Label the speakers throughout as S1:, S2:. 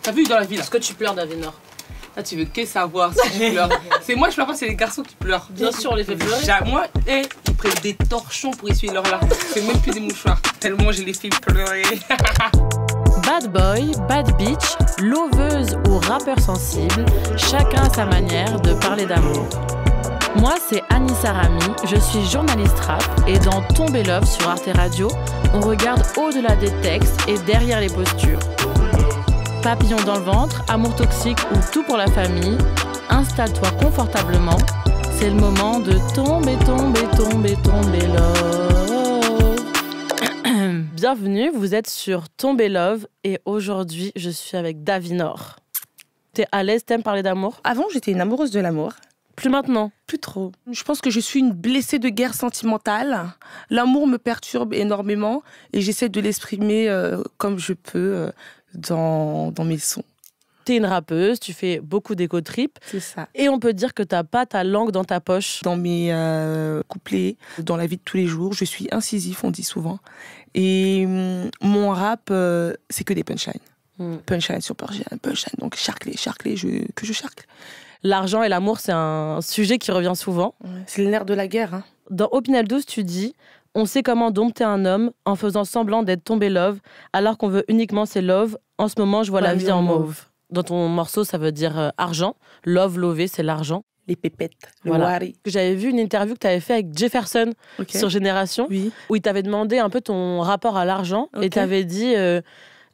S1: T'as vu dans la vie là?
S2: Est-ce que tu pleures, Davinor?
S1: Là, tu veux que savoir si je pleure. C'est moi, je pleure pas, c'est les garçons qui pleurent.
S2: Bien sûr, on les fait pleurer.
S1: Moi, ils prennent des torchons pour essuyer leurs larmes. C'est même plus des mouchoirs. Tellement je les fais pleurer.
S3: Bad boy, bad bitch, loveuse ou rappeur sensible, chacun a sa manière de parler d'amour. Moi, c'est Anissa Rami, je suis journaliste rap et dans Tomber Love sur Arte Radio, on regarde au-delà des textes et derrière les postures. Papillon dans le ventre, amour toxique ou tout pour la famille, installe-toi confortablement, c'est le moment de tomber love. Bienvenue, vous êtes sur Tomber Love et aujourd'hui, je suis avec Davinor. T'es à l'aise, t'aimes parler d'amour?
S4: Avant, j'étais une amoureuse de l'amour.
S3: Plus maintenant?
S4: Plus trop. Je pense que je suis une blessée de guerre sentimentale. L'amour me perturbe énormément et j'essaie de l'exprimer comme je peux dans mes sons.
S3: T'es une rappeuse, tu fais beaucoup d'éco-trip.
S4: C'est ça.
S3: Et on peut dire que t'as pas ta langue dans ta poche.
S4: Dans mes couplets, dans la vie de tous les jours, je suis incisif, on dit souvent. Et mon rap, c'est que des punchlines. Punchline sur punchline, punchline. Donc charcler, que je charcle.
S3: L'argent et l'amour, c'est un sujet qui revient souvent.
S4: Ouais, c'est le nerf de la guerre. Hein.
S3: Dans Opinel 12, tu dis « On sait comment dompter un homme en faisant semblant d'être tombé love, alors qu'on veut uniquement ses love. En ce moment, je vois la vie en mauve. » Dans ton morceau, ça veut dire argent. Love, lover, c'est l'argent.
S4: Les pépettes, le
S3: voilà.
S4: wari.
S3: J'avais vu une interview que tu avais fait avec Jefferson sur Génération,
S4: oui.
S3: Où il t'avait demandé un peu ton rapport à l'argent. Et tu avais dit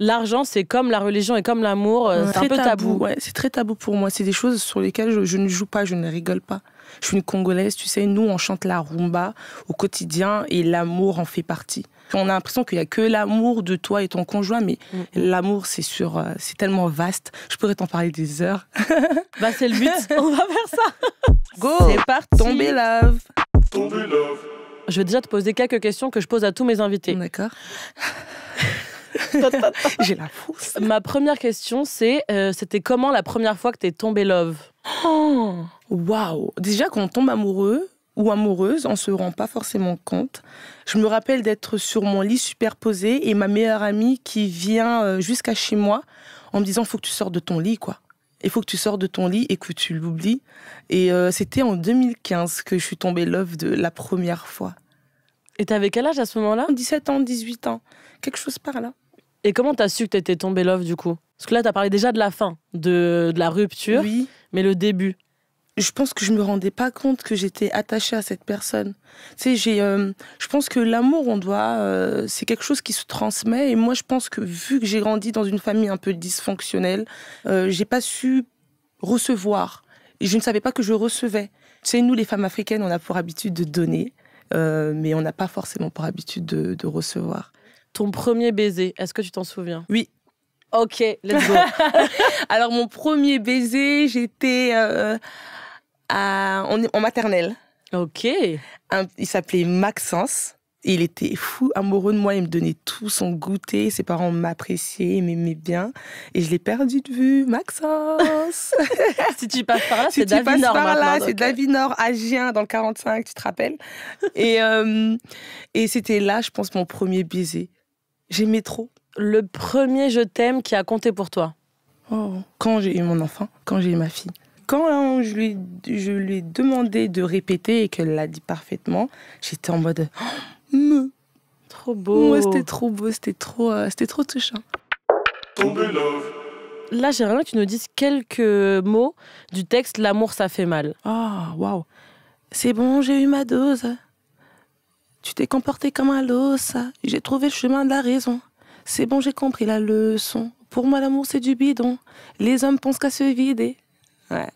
S3: l'argent, c'est comme la religion et comme l'amour, c'est un peu tabou.
S4: Ouais, c'est très tabou pour moi. C'est des choses sur lesquelles je ne joue pas, je ne rigole pas. Je suis une Congolaise, tu sais, nous, on chante la rumba au quotidien et l'amour en fait partie. On a l'impression qu'il n'y a que l'amour de toi et ton conjoint, mais l'amour, c'est tellement vaste. Je pourrais t'en parler des heures.
S3: Bah, c'est le but. On va faire ça.
S4: Go!
S3: C'est parti.
S4: Tomber love.
S5: Tomber love.
S3: Je vais déjà te poser quelques questions que je pose à tous mes invités.
S4: D'accord. J'ai la frousse.
S3: Ma première question, c'est c'était comment la première fois que t'es tombée love?
S4: Oh, waouh! Déjà, quand on tombe amoureux ou amoureuse, on se rend pas forcément compte. Je me rappelle d'être sur mon lit superposé et ma meilleure amie qui vient jusqu'à chez moi en me disant « Faut que tu sors de ton lit, quoi. Il faut que tu sors de ton lit et que tu l'oublies. » Et c'était en 2015 que je suis tombée love de la première fois.
S3: Et t'avais quel âge à ce moment-là?
S4: 17 ans, 18 ans. Quelque chose par là.
S3: Et comment t'as su que t'étais tombée love, du coup? Parce que là, t'as parlé déjà de la fin, de la rupture,
S4: oui.
S3: Mais le début.
S4: Je pense que je me rendais pas compte que j'étais attachée à cette personne. Tu sais, je pense que l'amour, c'est quelque chose qui se transmet. Et moi, je pense que vu que j'ai grandi dans une famille un peu dysfonctionnelle, j'ai pas su recevoir. Et je ne savais pas que je recevais. Tu sais, nous, les femmes africaines, on a pour habitude de donner, mais on n'a pas forcément pour habitude de recevoir.
S3: Ton premier baiser, est-ce que tu t'en souviens?
S4: Oui.
S3: Ok, let's go.
S4: Alors, mon premier baiser, j'étais en maternelle.
S3: Ok.
S4: Il s'appelait Maxence. Il était fou, amoureux de moi. Il me donnait tout son goûter. Ses parents m'appréciaient, ils m'aimaient bien. Et je l'ai perdu de vue, Maxence.
S3: Si tu passes par là,
S4: si
S3: c'est Davinor maintenant.
S4: C'est Davinor, à Gien, dans le 45, tu te rappelles. Et c'était là, je pense, mon premier baiser. J'aimais trop.
S3: Le premier je t'aime qui a compté pour toi?
S4: Oh, quand j'ai eu mon enfant, quand j'ai eu ma fille. Quand je lui ai demandé de répéter et qu'elle l'a dit parfaitement, j'étais en mode
S3: trop beau.
S4: Ouais, c'était trop beau, c'était trop touchant.
S5: Tomber love.
S3: Là, j'aimerais que tu nous dises quelques mots du texte L'amour ça fait mal.
S4: Ah, waouh. C'est bon, j'ai eu ma dose. Tu t'es comporté comme un los. J'ai trouvé le chemin de la raison. C'est bon, j'ai compris la leçon. Pour moi, l'amour, c'est du bidon. Les hommes pensent qu'à se vider. Ouais.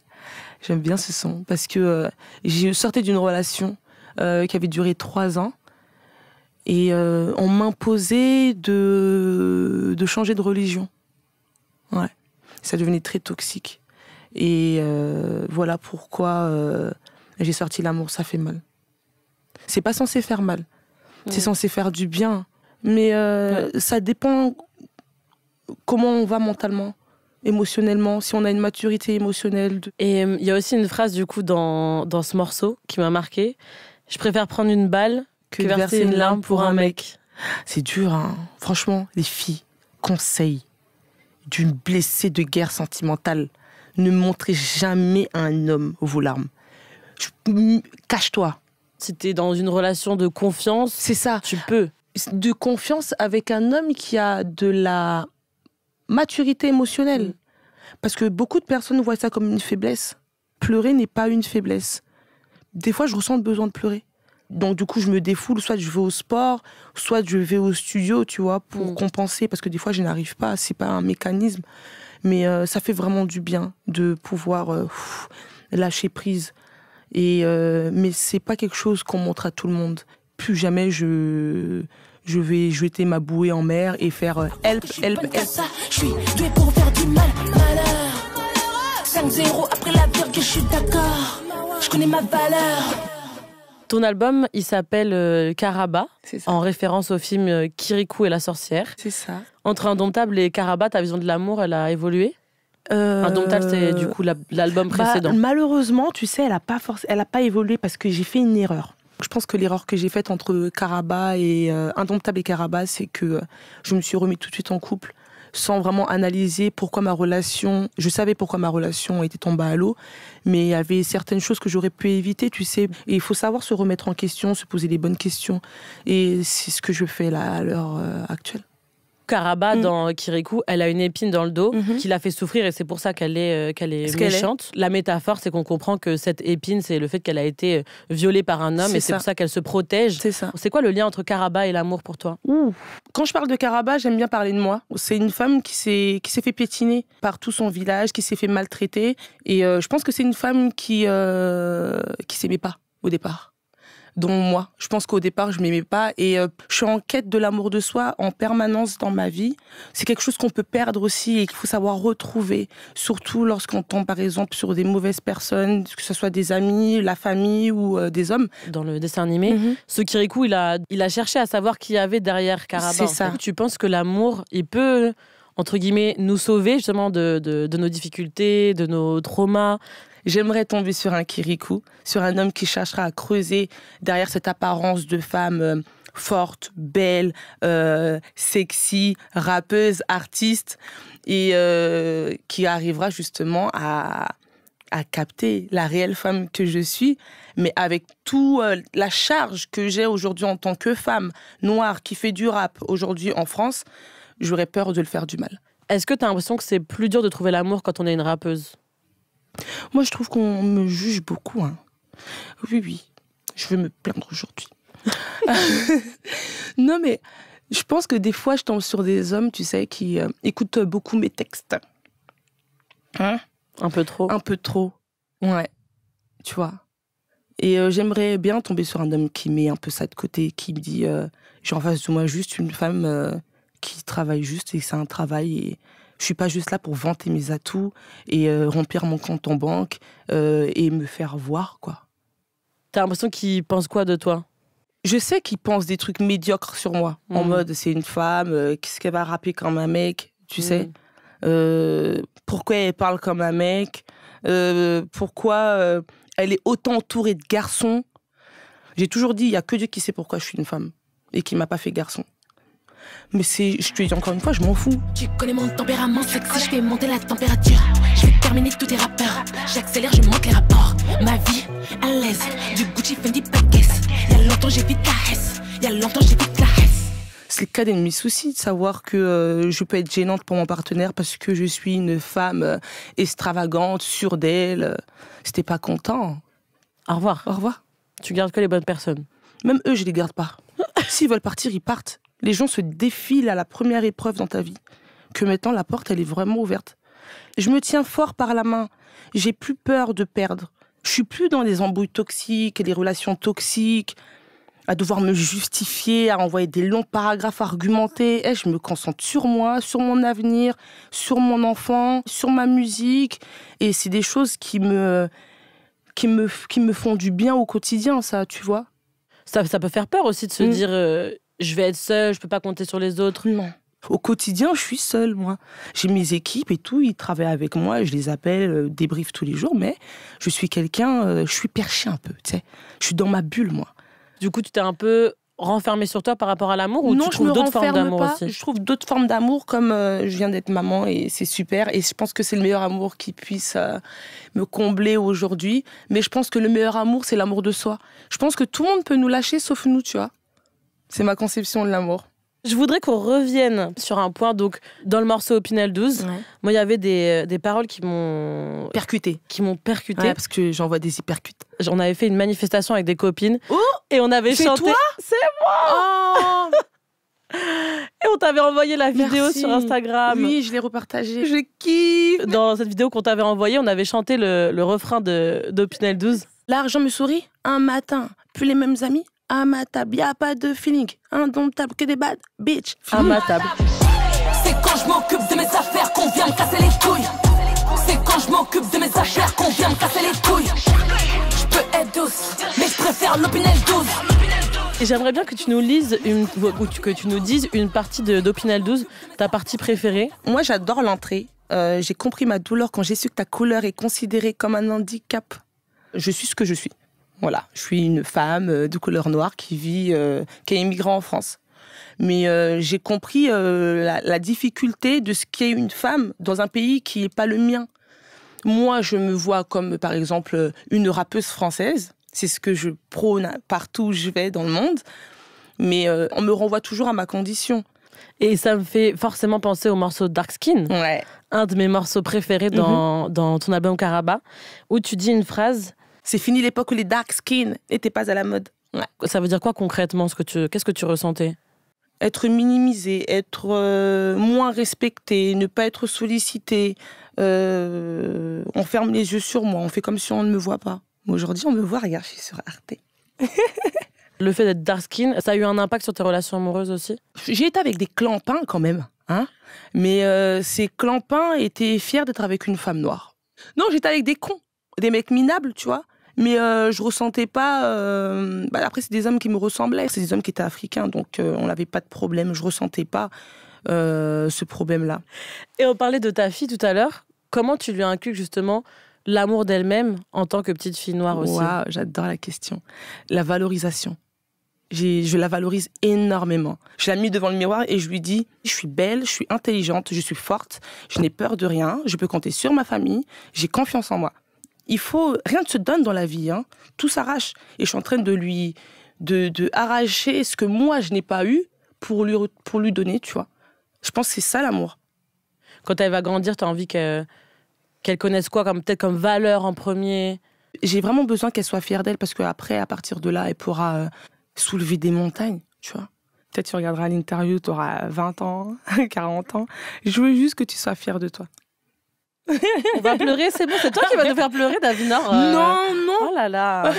S4: J'aime bien ce son parce que j'ai sorti d'une relation qui avait duré 3 ans et on m'imposait de changer de religion. Ouais. Ça devenait très toxique. Et voilà pourquoi j'ai sorti L'amour, ça fait mal. C'est pas censé faire mal. C'est censé faire du bien. Mais ça dépend comment on va mentalement, émotionnellement, si on a une maturité émotionnelle.
S3: Et il y a aussi une phrase du coup dans ce morceau qui m'a marquée. Je préfère prendre une balle que verser une larme pour un mec.
S4: C'est dur, hein. Franchement, les filles, conseil. d'une blessée de guerre sentimentale. Ne montrez jamais à un homme vos larmes. Cache-toi.
S3: Si t'es dans une relation de confiance,
S4: C'est ça.
S3: tu peux.
S4: De confiance avec un homme qui a de la maturité émotionnelle. Parce que beaucoup de personnes voient ça comme une faiblesse. Pleurer n'est pas une faiblesse. Des fois, je ressens le besoin de pleurer. Donc, du coup, je me défoule. Soit je vais au sport, soit je vais au studio, tu vois, pour compenser. Parce que des fois, je n'arrive pas. C'est pas un mécanisme. Mais ça fait vraiment du bien de pouvoir lâcher prise. Mais c'est pas quelque chose qu'on montre à tout le monde. Plus jamais je vais jeter ma bouée en mer et faire help.
S6: Je suis doué pour faire du mal, malheur. 5-0 après la virgule, je suis d'accord. Je connais ma valeur.
S3: Ton album, il s'appelle Karaba,
S4: C'est ça.
S3: en référence au film Kirikou et la sorcière.
S4: C'est ça.
S3: Entre Indomptable et Karaba, ta vision de l'amour, elle a évolué? Indomptable, c'est du coup l'album précédent.
S4: Malheureusement, tu sais, elle a pas évolué parce que j'ai fait une erreur. Je pense que l'erreur que j'ai faite entre Karaba et Indomptable et Karaba, c'est que je me suis remis tout de suite en couple sans vraiment analyser pourquoi ma relation... Je savais pourquoi ma relation était tombée à l'eau, mais il y avait certaines choses que j'aurais pu éviter, tu sais. Et il faut savoir se remettre en question, se poser les bonnes questions. Et c'est ce que je fais là, à l'heure actuelle.
S3: Karaba, dans Kirikou, elle a une épine dans le dos qui la fait souffrir et c'est pour ça qu'elle est méchante. La métaphore, c'est qu'on comprend que cette épine, c'est le fait qu'elle a été violée par un homme
S4: C'est
S3: et c'est
S4: ça.
S3: pour ça qu'elle se protège.
S4: C'est ça.
S3: C'est quoi le lien entre Karaba et l'amour pour toi?
S4: Quand je parle de Karaba, j'aime bien parler de moi. C'est une femme qui s'est fait piétiner par tout son village, qui s'est fait maltraiter. Et je pense que c'est une femme qui s'aimait pas au départ. Dont moi. Je pense qu'au départ, je m'aimais pas. Et je suis en quête de l'amour de soi en permanence dans ma vie. C'est quelque chose qu'on peut perdre aussi et qu'il faut savoir retrouver. Surtout lorsqu'on tombe, par exemple, sur des mauvaises personnes, que ce soit des amis, la famille ou des hommes.
S3: Dans le dessin animé, ce Kirikou, il a cherché à savoir qui y avait derrière Karaba.
S4: C'est ça.
S3: Tu penses que l'amour, il peut, entre guillemets, nous sauver justement de nos difficultés, de nos traumas?
S4: J'aimerais tomber sur un Kirikou, sur un homme qui cherchera à creuser derrière cette apparence de femme forte, belle, sexy, rappeuse, artiste, et qui arrivera justement à capter la réelle femme que je suis, mais avec toute la charge que j'ai aujourd'hui en tant que femme noire qui fait du rap aujourd'hui en France, j'aurais peur de le faire du mal.
S3: Est-ce que tu as l'impression que c'est plus dur de trouver l'amour quand on est une rappeuse?
S4: Moi, je trouve qu'on me juge beaucoup. Hein. Oui. Je vais me plaindre aujourd'hui. Non, mais je pense que des fois, je tombe sur des hommes, tu sais, qui écoutent beaucoup mes textes. Hein?
S3: Un peu trop.
S4: Un peu trop. Ouais. Tu vois. Et j'aimerais bien tomber sur un homme qui met un peu ça de côté, qui me dit, j'ai en face de moi juste une femme qui travaille juste et c'est un travail et je suis pas juste là pour vanter mes atouts et remplir mon compte en banque et me faire voir, quoi.
S3: T'as l'impression qu'il pense quoi de toi?
S4: Je sais qu'il pense des trucs médiocres sur moi. En mode, c'est une femme, qu'est-ce qu'elle va rapper comme un mec, tu sais. Pourquoi elle parle comme un mec, pourquoi elle est autant entourée de garçons. J'ai toujours dit, il y a que Dieu qui sait pourquoi je suis une femme et qui m'a pas fait garçon. Mais je te dis encore une fois, je m'en fous.
S6: Tu connais mon tempérament sexy, je fais monter la température. Je vais terminer tous tes rappeurs. J'accélère, je monte les rapports. Ma vie, à l'aise, du Gucci, Fendi, Paquet. Y'a longtemps j'évite la hesse, y'a longtemps j'évite la hesse.
S4: C'est le cas d'ennemi souci de savoir que je peux être gênante pour mon partenaire parce que je suis une femme extravagante, sûre d'elle. Si t'es pas content,
S3: Au revoir.
S4: au revoir.
S3: Tu gardes que les bonnes personnes.
S4: Même eux, je les garde pas. S'ils veulent partir, ils partent. Les gens se défilent à la première épreuve dans ta vie. Que maintenant, la porte, elle est vraiment ouverte. Je me tiens fort par la main. J'ai plus peur de perdre. Je suis plus dans les embrouilles toxiques et les relations toxiques, à devoir me justifier, à envoyer des longs paragraphes argumentés. Je me concentre sur moi, sur mon avenir, sur mon enfant, sur ma musique. Et c'est des choses qui me font du bien au quotidien, ça, tu vois.
S3: Ça peut faire peur aussi de se dire je vais être seule, je peux pas compter sur les autres.
S4: Non. Au quotidien, je suis seule, moi. J'ai mes équipes et tout, ils travaillent avec moi, je les appelle, débrief tous les jours, mais je suis quelqu'un, je suis perché un peu, tu sais. Je suis dans ma bulle, moi.
S3: Du coup, tu t'es un peu renfermée sur toi par rapport à l'amour ou
S4: non,
S3: tu trouves d'autres formes d'amour
S4: pas.
S3: aussi?
S4: Je trouve d'autres formes d'amour comme je viens d'être maman et c'est super. Et je pense que c'est le meilleur amour qui puisse me combler aujourd'hui. Mais je pense que le meilleur amour, c'est l'amour de soi. Je pense que tout le monde peut nous lâcher sauf nous, tu vois. C'est ma conception de l'amour.
S3: Je voudrais qu'on revienne sur un point. Donc, dans le morceau Opinel 12, moi, il y avait des paroles qui m'ont
S4: percuté.
S3: Ouais,
S4: parce que j'envoie des hypercutes.
S3: On avait fait une manifestation avec des copines et on avait
S4: C'est
S3: chanté.
S4: toi?
S3: C'est moi.
S4: Oh
S3: Et on t'avait envoyé la vidéo
S4: Merci.
S3: sur Instagram.
S4: Oui, je l'ai repartagée. Je kiffe.
S3: Dans cette vidéo qu'on t'avait envoyée, on avait chanté le refrain d'Opinel 12.
S4: L'argent me sourit un matin, plus les mêmes amis. À ma table, y'a pas de feeling. Indomptable que des bad bitch.
S3: À ma table.
S6: C'est quand je m'occupe de mes affaires qu'on vient me casser les couilles. C'est quand je m'occupe de mes affaires qu'on vient me casser les couilles. Je peux être douce, mais je préfère l'Opinel 12.
S3: Et j'aimerais bien que tu nous lises que tu nous dises une partie d'Opinel 12, ta partie préférée.
S4: Moi, j'adore l'entrée. J'ai compris ma douleur quand j'ai su que ta couleur est considérée comme un handicap. Je suis ce que je suis. Voilà, je suis une femme de couleur noire qui est immigrant en France. Mais j'ai compris la difficulté de ce qu'est une femme dans un pays qui n'est pas le mien. Moi, je me vois comme, par exemple, une rappeuse française. C'est ce que je prône partout où je vais dans le monde. Mais on me renvoie toujours à ma condition.
S3: Et ça me fait forcément penser au morceau Dark Skin, un de mes morceaux préférés dans ton album Karaba, où tu dis une phrase...
S4: C'est fini l'époque où les dark skin n'étaient pas à la mode. Ouais.
S3: Ça veut dire quoi concrètement? Qu'est-ce que tu ressentais?
S4: Être minimisé, être moins respecté, ne pas être sollicité. On ferme les yeux sur moi, on fait comme si on ne me voit pas. Aujourd'hui, on me voit, regarde, je suis sur Arte.
S3: Le fait d'être dark skin, ça a eu un impact sur tes relations amoureuses aussi?
S4: J'ai été avec des clampins quand même, hein. Mais ces clampins étaient fiers d'être avec une femme noire. Non, j'étais avec des cons, des mecs minables, tu vois. Mais je ressentais pas... après, c'est des hommes qui me ressemblaient. C'est des hommes qui étaient africains, donc on n'avait pas de problème. Je ressentais pas ce problème-là.
S3: Et on parlait de ta fille tout à l'heure. Comment tu lui inculques justement l'amour d'elle-même en tant que petite fille noire aussi?
S4: Waouh, j'adore la question. La valorisation. Je la valorise énormément. Je la mets devant le miroir et je lui dis, je suis belle, je suis intelligente, je suis forte, je n'ai peur de rien, je peux compter sur ma famille, j'ai confiance en moi. Rien ne se donne dans la vie, hein. Tout s'arrache. Et je suis en train de lui arracher ce que moi je n'ai pas eu pour lui donner, tu vois. Je pense que c'est ça l'amour.
S3: Quand elle va grandir, tu as envie qu'elle connaisse quoi, peut-être comme valeur en premier?
S4: J'ai vraiment besoin qu'elle soit fière d'elle parce qu'après, à partir de là, elle pourra soulever des montagnes, tu vois. Peut-être tu regarderas l'interview, tu auras 20 ans, 40 ans. Je veux juste que tu sois fière de toi.
S3: On va pleurer, c'est bon, c'est toi qui vas nous faire pleurer, Davinor.
S4: Non, non.
S3: Oh là là.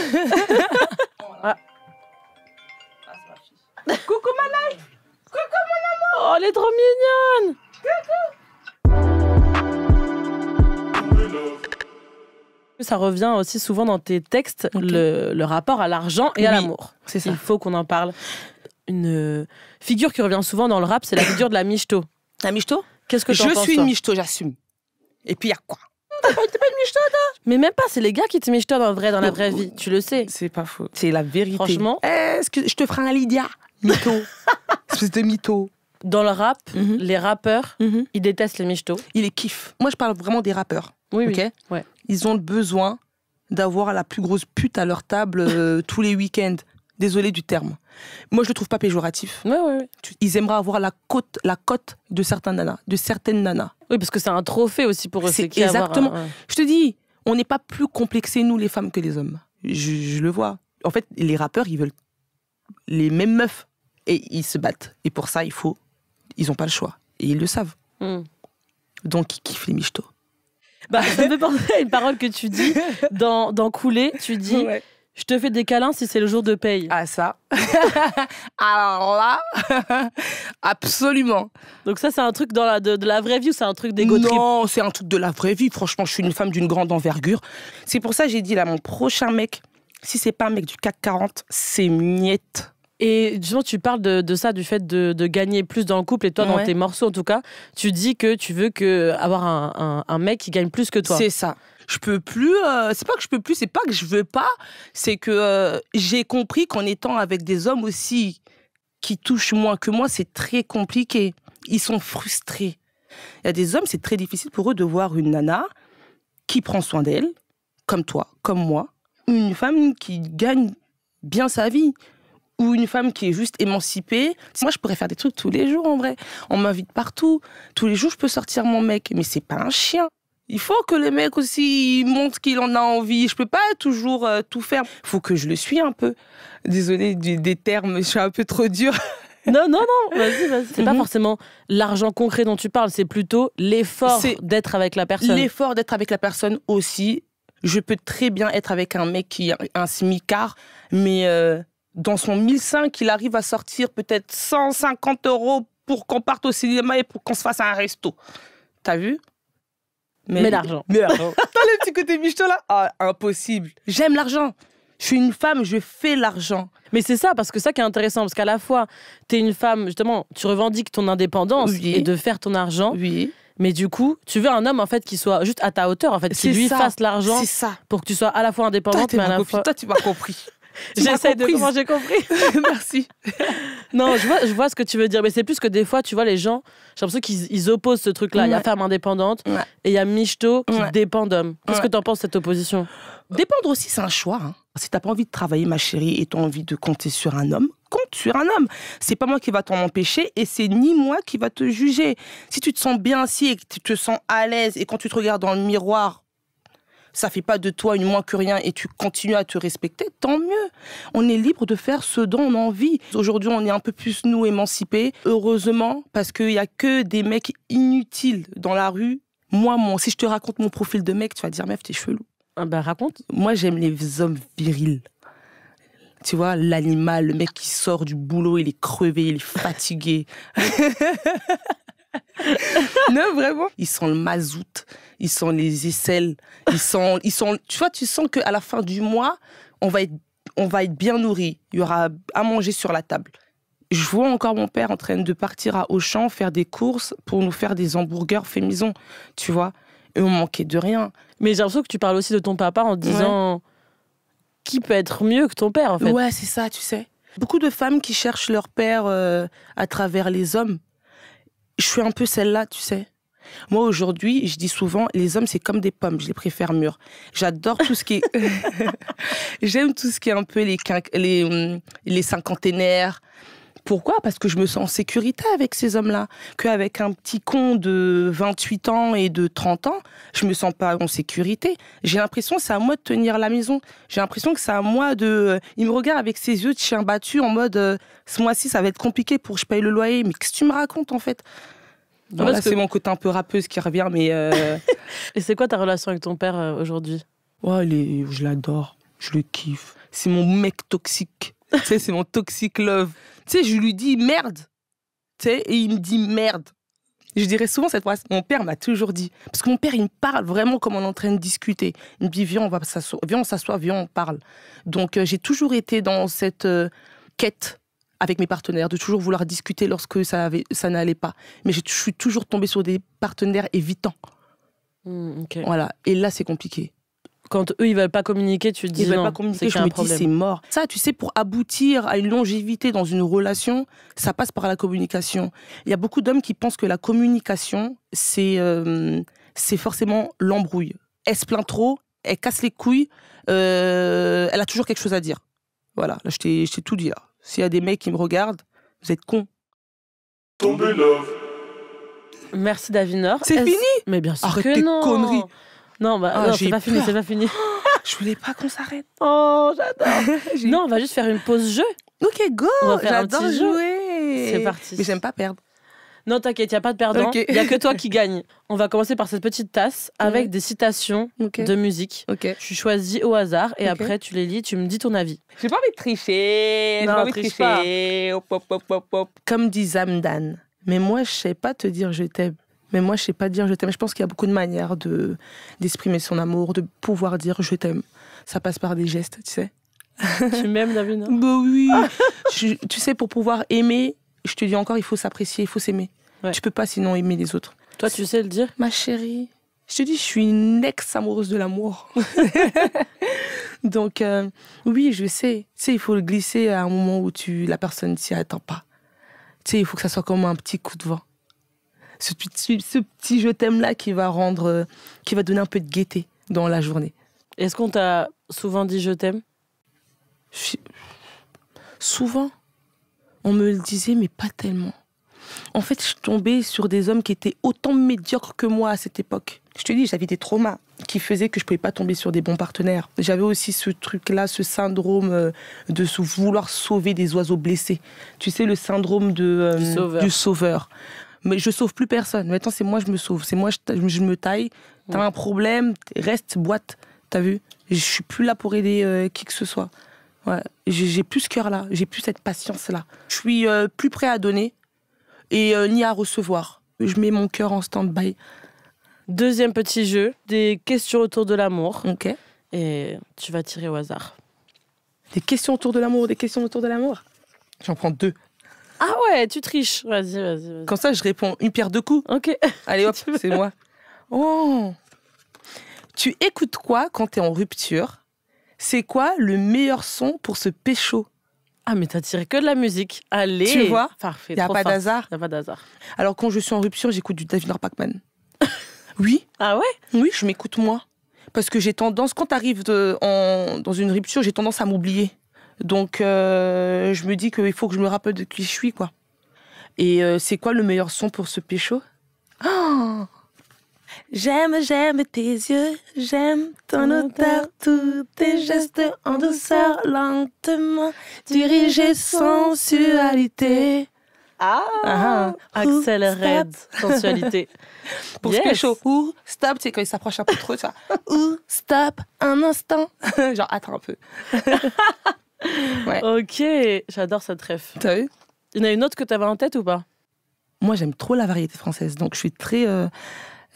S4: Coucou ma life. Coucou mon amour.
S3: Oh, elle est trop mignonne. Ça revient aussi souvent dans tes textes, le rapport à l'argent et à l'amour.
S4: C'est ça.
S3: Il faut qu'on en parle. Une figure qui revient souvent dans le rap, c'est la figure de la michto.
S4: La michto?
S3: Qu'est-ce que t'en penses,
S4: Je suis
S3: toi?
S4: une michto, j'assume. Et puis, il y a quoi? T'es pas une michto, toi?
S3: Mais même pas, c'est les gars qui te michtonent dans la vraie vie. Tu le sais.
S4: C'est pas faux. C'est la vérité.
S3: Franchement.
S4: Est-ce que je te ferai un Lydia? Mytho. Espèce de mytho.
S3: Dans le rap, les rappeurs, ils détestent les michtos.
S4: Ils les kiffent. Moi, je parle vraiment des rappeurs.
S3: Oui,
S4: okay?
S3: oui. Ouais.
S4: Ils ont le besoin d'avoir la plus grosse pute à leur table tous les week-ends. Désolé du terme. Moi, je le trouve pas péjoratif.
S3: Ouais.
S4: Ils aimeraient avoir la cote de certaines nanas.
S3: Oui, parce que c'est un trophée aussi pour eux.
S4: C'est exactement. Je te dis, on n'est pas plus complexés, nous, les femmes, que les hommes. Je le vois. En fait, les rappeurs, ils veulent les mêmes meufs. Et ils se battent. Et pour ça, ils n'ont pas le choix. Et ils le savent. Donc, ils kiffent les michtos.
S3: Ça me fait penser à une parole que tu dis dans Couler. Tu dis... Ouais. Je te fais des câlins si c'est le jour de paye.
S4: Ah, ça. Alors là, absolument.
S3: Donc ça, c'est un truc de la vraie vie ou c'est un truc d'égo trip?
S4: Non, c'est un truc de la vraie vie. Franchement, je suis une femme d'une grande envergure. C'est pour ça que j'ai dit là, mon prochain mec, si c'est pas un mec du CAC 40, c'est miette.
S3: Et justement, tu parles de ça, du fait de gagner plus dans le couple. Et toi, dans tes morceaux, en tout cas, tu dis que tu veux avoir un mec qui gagne plus que toi.
S4: C'est ça. Je peux plus, c'est pas que je peux plus, c'est pas que je veux pas, c'est que j'ai compris qu'en étant avec des hommes aussi qui touchent moins que moi, c'est très compliqué. Ils sont frustrés. Il y a des hommes, c'est très difficile pour eux de voir une nana qui prend soin d'elle, comme toi, comme moi, ou une femme qui gagne bien sa vie, ou une femme qui est juste émancipée. Moi, je pourrais faire des trucs tous les jours, en vrai. On m'invite partout. Tous les jours, je peux sortir mon mec. Mais c'est pas un chien. Il faut que le mec aussi montre qu'il en a envie. Je peux pas toujours tout faire. Il faut que je le suis un peu. Désolée des termes, je suis un peu trop dure.
S3: Non, vas-y. C'est pas forcément l'argent concret dont tu parles, c'est plutôt l'effort d'être avec la personne.
S4: L'effort d'être avec la personne aussi. Je peux très bien être avec un mec qui est un smicard, mais dans son 1005, il arrive à sortir peut-être 150 € pour qu'on parte au cinéma et pour qu'on se fasse un resto. T'as vu?
S3: Mais l'argent.
S4: T'as le petit côté michto là? Ah, impossible. J'aime l'argent. Je suis une femme, je fais l'argent.
S3: Mais c'est ça, parce que ça qui est intéressant, parce qu'à la fois, t'es une femme, justement, tu revendiques ton indépendance et de faire ton argent.
S4: Oui.
S3: Mais du coup, tu veux un homme, en fait, qui soit juste à ta hauteur, en fait, qui lui fasse l'argent pour que tu sois à la fois indépendante, mais à la fois...
S4: Toi, tu m'as compris.
S3: J'essaie de comment j'ai compris.
S4: Merci.
S3: Non, je vois ce que tu veux dire, mais c'est plus que des fois, tu vois, les gens, j'ai l'impression qu'ils opposent ce truc-là. Il y a femme indépendante et il y a michto qui dépend d'homme. Qu'est-ce que t'en penses de cette opposition?
S4: Dépendre aussi, c'est un choix. Hein. Si t'as pas envie de travailler, ma chérie, et t'as envie de compter sur un homme, compte sur un homme. C'est pas moi qui va t'en empêcher et c'est ni moi qui va te juger. Si tu te sens bien assis et que tu te sens à l'aise et quand tu te regardes dans le miroir, ça fait pas de toi une moins que rien et tu continues à te respecter, tant mieux. On est libre de faire ce dont on a envie. Aujourd'hui, on est un peu plus, nous, émancipés. Heureusement, parce qu'il y a que des mecs inutiles dans la rue. Moi, si je te raconte mon profil de mec, tu vas dire, meuf, t'es chelou.
S3: Ah bah, raconte.
S4: Moi, j'aime les hommes virils. Tu vois, l'animal, le mec qui sort du boulot, il est crevé, il est fatigué. Non, vraiment. Ils sentent le mazout, ils sentent les aisselles, ils sentent, tu vois, tu sens qu'à la fin du mois, on va être bien nourri. Il y aura à manger sur la table. Je vois encore mon père en train de partir à Auchan faire des courses pour nous faire des hamburgers faits maison, tu vois. Et on manquait de rien.
S3: Mais j'ai l'impression que tu parles aussi de ton papa en disant qui peut être mieux que ton père, en fait.
S4: Ouais, c'est ça, tu sais. Beaucoup de femmes qui cherchent leur père à travers les hommes. Je suis un peu celle-là, tu sais. Moi, aujourd'hui, je dis souvent, les hommes, c'est comme des pommes, je les préfère mûres. J'adore tout ce qui est... J'aime tout ce qui est un peu les cinquantenaires. Pourquoi? Parce que je me sens en sécurité avec ces hommes-là. Qu'avec un petit con de 28 ans et de 30 ans, je me sens pas en sécurité. J'ai l'impression que c'est à moi de tenir la maison. J'ai l'impression que c'est à moi de... Il me regarde avec ses yeux de chien battu en mode ce mois-ci, ça va être compliqué pour que je paye le loyer. Mais qu'est-ce que tu me racontes, en fait? Bon, là, c'est mon côté un peu rappeuse qui revient, mais...
S3: Et c'est quoi ta relation avec ton père aujourd'hui?
S4: Je l'adore. Je le kiffe. C'est mon mec toxique. Tu sais, c'est mon toxic love. Tu sais, je lui dis merde. Tu sais, et il me dit merde. Je dirais souvent cette phrase. Mon père m'a toujours dit. Parce que mon père, il me parle vraiment comme on est en train de discuter. Il me dit, viens, on s'assoit, viens, on parle. Donc, j'ai toujours été dans cette quête avec mes partenaires, de toujours vouloir discuter lorsque ça n'allait pas. Mais je suis toujours tombée sur des partenaires évitants.
S3: Okay.
S4: Voilà. Et là, c'est compliqué.
S3: Quand eux, ils veulent pas communiquer, tu te dis
S4: ils veulent
S3: non,
S4: pas communiquer, je me dis c'est mort. Ça, tu sais, pour aboutir à une longévité dans une relation, ça passe par la communication. Il y a beaucoup d'hommes qui pensent que la communication, c'est forcément l'embrouille. Elle se plaint trop, elle casse les couilles, elle a toujours quelque chose à dire. Voilà, là, je t'ai tout dit, là. S'il y a des mecs qui me regardent, vous êtes cons.
S5: Tombez love.
S3: Merci, Davinor.
S4: C'est fini?
S3: Mais bien sûr
S4: arrête
S3: que
S4: tes
S3: non.
S4: Conneries.
S3: Non, non, c'est pas fini, c'est pas fini.
S4: Je voulais pas qu'on s'arrête.
S3: Oh, j'adore. Non, on va juste faire une pause jeu.
S4: Ok, go. J'adore jouer.
S3: C'est parti.
S4: Mais j'aime pas perdre.
S3: Non, t'inquiète, il n'y a pas de perdant. Il n'y a que toi qui gagne. On va commencer par cette petite tasse avec des citations de musique. Tu choisis au hasard et après tu les lis, tu me dis ton avis.
S4: J'ai pas envie de tricher. J'ai pas envie de tricher. Hop, hop, hop, hop, hop. Comme dit Zamdan, mais moi je sais pas te dire je t'aime. Mais moi, je sais pas dire je t'aime. Je pense qu'il y a beaucoup de manières d'exprimer son amour, de pouvoir dire je t'aime. Ça passe par des gestes, tu sais.
S3: Tu m'aimes, David?
S4: Bah oui. Tu sais, pour pouvoir aimer, je te dis encore, il faut s'apprécier, il faut s'aimer. Ouais. Tu peux pas sinon aimer les autres.
S3: Toi, tu sais le dire?
S4: Ma chérie, je te dis, je suis une ex-amoureuse de l'amour. Donc, oui, je sais. Tu sais, il faut le glisser à un moment où la personne s'y attend pas. Tu sais, il faut que ça soit comme un petit coup de vent. Ce petit je t'aime-là qui va donner un peu de gaieté dans la journée.
S3: Est-ce qu'on t'a souvent dit je t'aime?
S4: Souvent, on me le disait, mais pas tellement. En fait, je tombais sur des hommes qui étaient autant médiocres que moi à cette époque. Je te dis, j'avais des traumas qui faisaient que je ne pouvais pas tomber sur des bons partenaires. J'avais aussi ce truc-là, ce syndrome de vouloir sauver des oiseaux blessés. Tu sais, le syndrome du sauveur. Mais je sauve plus personne. Maintenant, c'est moi, je me sauve. C'est moi, je me taille. T'as un problème, reste, boîte. T'as vu? Je suis plus là pour aider qui que ce soit. Ouais. J'ai plus ce cœur-là. J'ai plus cette patience-là. Je suis plus prêt à donner et ni à recevoir. Je mets mon cœur en stand-by.
S3: Deuxième petit jeu, des questions autour de l'amour.
S4: Ok.
S3: Et tu vas tirer au hasard.
S4: Des questions autour de l'amour, des questions autour de l'amour. J'en prends 2.
S3: Ah ouais, tu triches. Vas-y.
S4: Comme ça, je réponds une pierre deux coups.
S3: Ok.
S4: Allez hop, c'est moi. Oh. Tu écoutes quoi quand t'es en rupture? C'est quoi le meilleur son pour se pécho?
S3: Ah, mais t'as tiré que de la musique. Allez.
S4: Tu vois?
S3: Parfait.
S4: Il n'y a pas d'hasard.
S3: Il n'y a pas d'hasard.
S4: Alors, quand je suis en rupture, j'écoute du David Norpakman. Oui.
S3: Ah ouais?
S4: Oui, je m'écoute moi. Parce que j'ai tendance, quand t'arrives dans une rupture, j'ai tendance à m'oublier. Donc, je me dis qu'il faut que je me rappelle de qui je suis, quoi. Et c'est quoi le meilleur son pour se pécho? Oh, j'aime tes yeux, j'aime ton odeur, tous tes gestes en douceur, lentement, dirigés sensualité.
S3: Axel Red, sensualité.
S4: Pour se pécho, ou stop, tu sais, quand il s'approche un peu trop, ça. Ou stop, un instant. Genre, attends un peu. Ouais.
S3: Ok, j'adore cette ref.
S4: T'as vu?
S3: Il y en a une autre que t'avais en tête ou pas?
S4: Moi, j'aime trop la variété française, donc je suis très...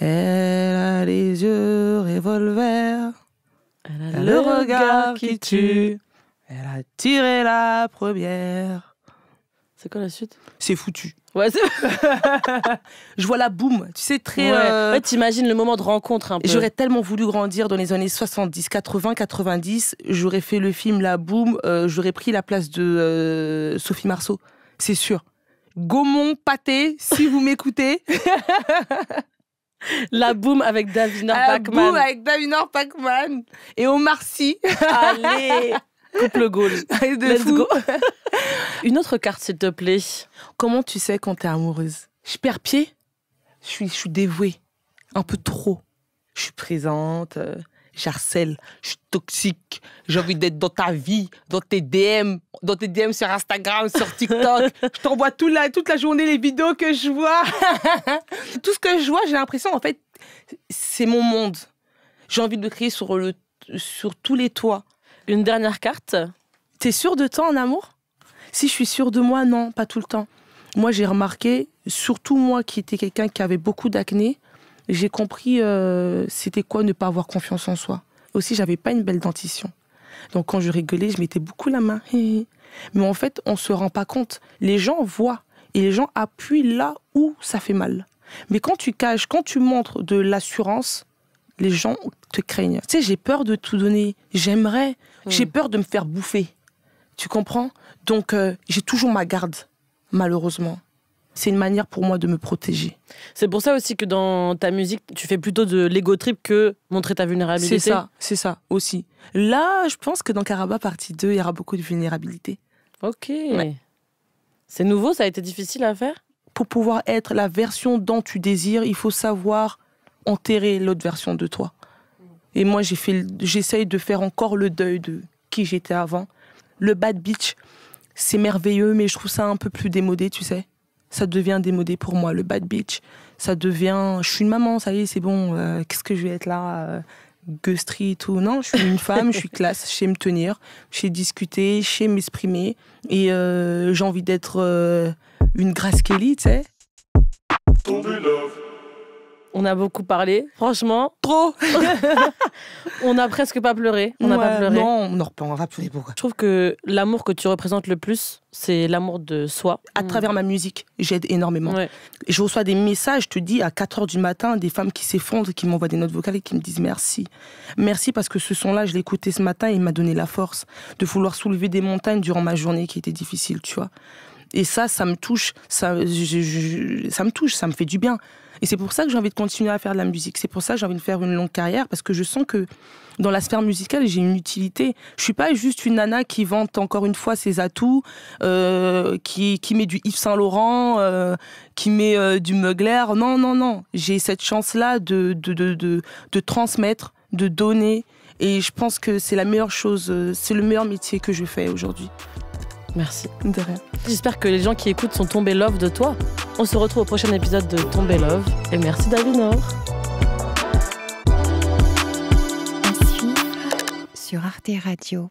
S4: Elle a les yeux revolver,
S3: Elle a
S4: le regard qui tue, elle a tiré la première.
S3: C'est quoi la suite?
S4: C'est foutu.
S3: Ouais, c'est...
S4: Je vois la boum, tu sais, très...
S3: Ouais, t'imagines le moment de rencontre un peu.
S4: J'aurais tellement voulu grandir dans les années 70, 80, 90. J'aurais fait le film La Boum, j'aurais pris la place de Sophie Marceau, c'est sûr. Gaumont, Pâté, si vous m'écoutez.
S3: La Boum avec Davina
S4: La
S3: Bachmann.
S4: Boum avec Davina Bachmann et Omar Sy.
S3: Allez, couple goal.
S4: Let's
S3: go. Une autre carte, s'il te plaît.
S4: Comment tu sais quand t'es amoureuse? Je perds pied. Je suis dévouée. Un peu trop. Je suis présente, j'harcèle, je suis toxique. J'ai envie d'être dans ta vie, dans tes DM sur Instagram, sur TikTok. Je t'envoie toute la journée les vidéos que je vois. Tout ce que je vois, j'ai l'impression, en fait, c'est mon monde. J'ai envie de le créer sur tous les toits.
S3: Une dernière carte.
S4: T'es sûre de toi en amour? Si je suis sûre de moi, non, pas tout le temps. Moi, j'ai remarqué, surtout moi qui étais quelqu'un qui avait beaucoup d'acné, j'ai compris c'était quoi ne pas avoir confiance en soi. Aussi, j'avais pas une belle dentition. Donc, quand je rigolais, je mettais beaucoup la main. Mais en fait, on se rend pas compte. Les gens voient et les gens appuient là où ça fait mal. Mais quand tu caches, quand tu montres de l'assurance, les gens te craignent. Tu sais, j'ai peur de tout donner. J'aimerais. J'ai peur de me faire bouffer. Tu comprends? Donc, j'ai toujours ma garde, malheureusement. C'est une manière pour moi de me protéger.
S3: C'est pour ça aussi que dans ta musique, tu fais plutôt de l'ego trip que montrer ta vulnérabilité.
S4: C'est ça aussi. Là, je pense que dans Karaba partie 2, il y aura beaucoup de vulnérabilité.
S3: Ok.
S4: Ouais.
S3: C'est nouveau, ça a été difficile à faire?
S4: Pour pouvoir être la version dont tu désires, il faut savoir enterrer l'autre version de toi. Et moi, j'essaye de faire encore le deuil de qui j'étais avant. Le bad bitch, c'est merveilleux, mais je trouve ça un peu plus démodé, tu sais. Ça devient démodé pour moi, le bad bitch. Ça devient... Je suis une maman, ça y est, c'est bon. Qu'est-ce que je vais être là gueustrie et tout. Non, je suis une femme, je suis classe, je sais me tenir, je sais discuter, je sais m'exprimer. Et j'ai envie d'être une Grace Kelly, tu sais.
S5: Tombé love.
S3: On a beaucoup parlé. Franchement,
S4: Trop.
S3: on n'a presque pas pleuré. On n'a pas pleuré.
S4: Non, on va pleurer pourquoi?
S3: Je trouve que l'amour que tu représentes le plus, c'est l'amour de soi.
S4: À travers ma musique, j'aide énormément.
S3: Ouais.
S4: Et je reçois des messages, je te dis, à 4h du matin, des femmes qui s'effondrent, qui m'envoient des notes vocales et qui me disent merci. Merci parce que ce son-là, je l'ai écouté ce matin et il m'a donné la force de vouloir soulever des montagnes durant ma journée qui était difficile, tu vois. Et ça me touche. Ça me touche, ça me fait du bien. Et c'est pour ça que j'ai envie de continuer à faire de la musique. C'est pour ça que j'ai envie de faire une longue carrière, parce que je sens que dans la sphère musicale, j'ai une utilité. Je suis pas juste une nana qui vante encore une fois ses atouts, qui met du Yves Saint Laurent, qui met du Mugler. Non. J'ai cette chance-là de transmettre, de donner. Et je pense que c'est la meilleure chose, c'est le meilleur métier que je fais aujourd'hui.
S3: Merci.
S4: De rien.
S3: J'espère que les gens qui écoutent sont tombés love de toi. On se retrouve au prochain épisode de Tombé Love. Et merci Davinor.
S7: À suivre sur Arte Radio.